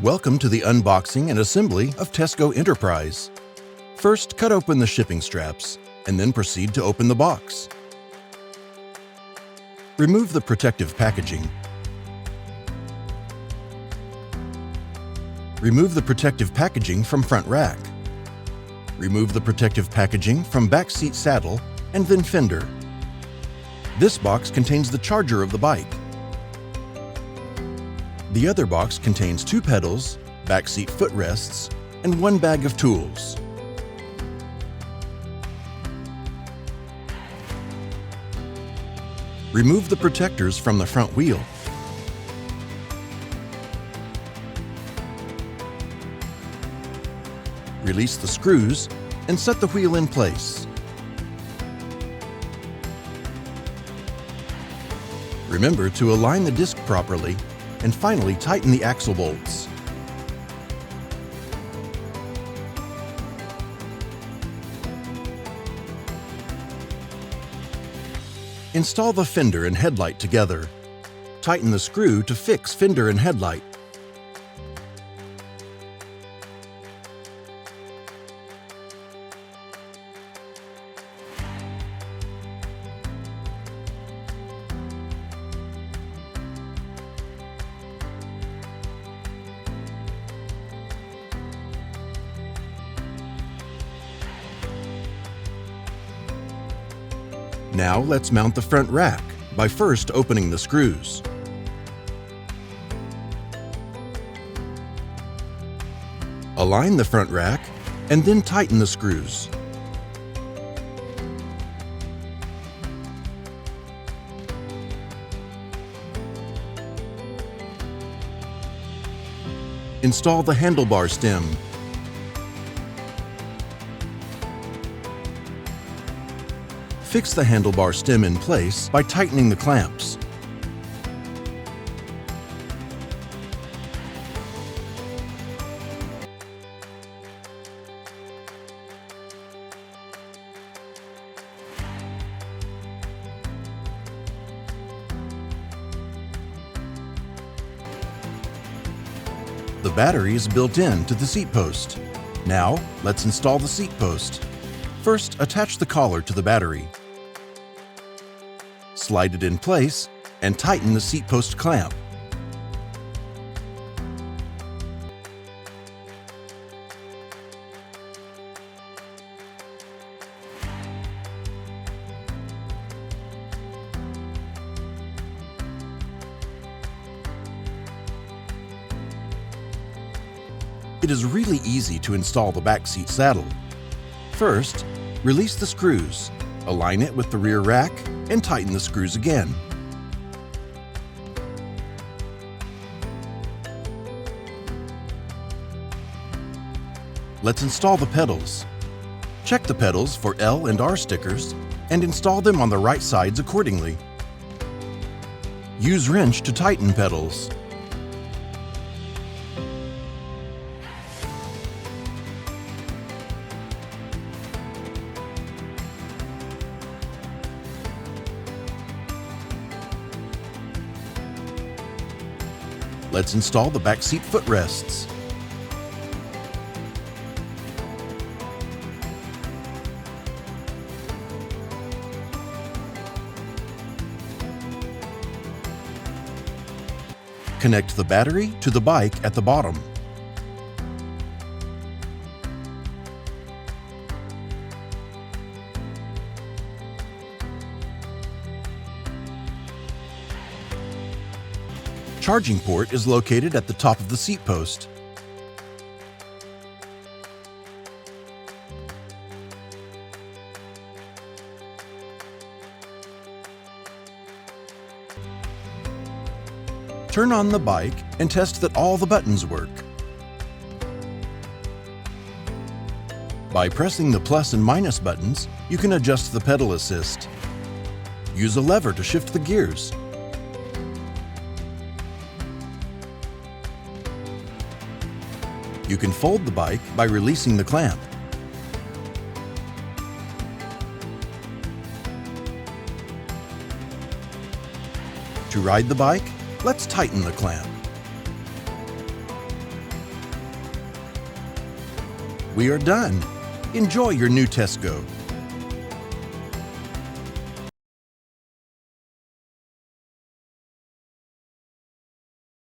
Welcome to the unboxing and assembly of Tesgo Enterprise. First, cut open the shipping straps, and then proceed to open the box. Remove the protective packaging. Remove the protective packaging from front rack. Remove the protective packaging from back seat saddle and then fender. This box contains the charger of the bike. The other box contains 2 pedals, back seat footrests, and 1 bag of tools. Remove the protectors from the front wheel. Release the screws and set the wheel in place. Remember to align the disc properly and finally tighten the axle bolts. Install the fender and headlight together. Tighten the screw to fix fender and headlight. Now let's mount the front rack by first opening the screws. Align the front rack and then tighten the screws. Install the handlebar stem. Fix the handlebar stem in place by tightening the clamps. The battery is built in to the seat post. Now, let's install the seat post. First, attach the collar to the battery. Slide it in place and tighten the seat post clamp. It is really easy to install the back seat saddle. First, release the screws, align it with the rear rack, and tighten the screws again. Let's install the pedals. Check the pedals for L and R stickers and install them on the right sides accordingly. Use wrench to tighten pedals. Let's install the back seat footrests. Connect the battery to the bike at the bottom. Charging port is located at the top of the seat post. Turn on the bike and test that all the buttons work. By pressing the plus and minus buttons, you can adjust the pedal assist. Use a lever to shift the gears. You can fold the bike by releasing the clamp. To ride the bike, let's tighten the clamp. We are done. Enjoy your new Tesco.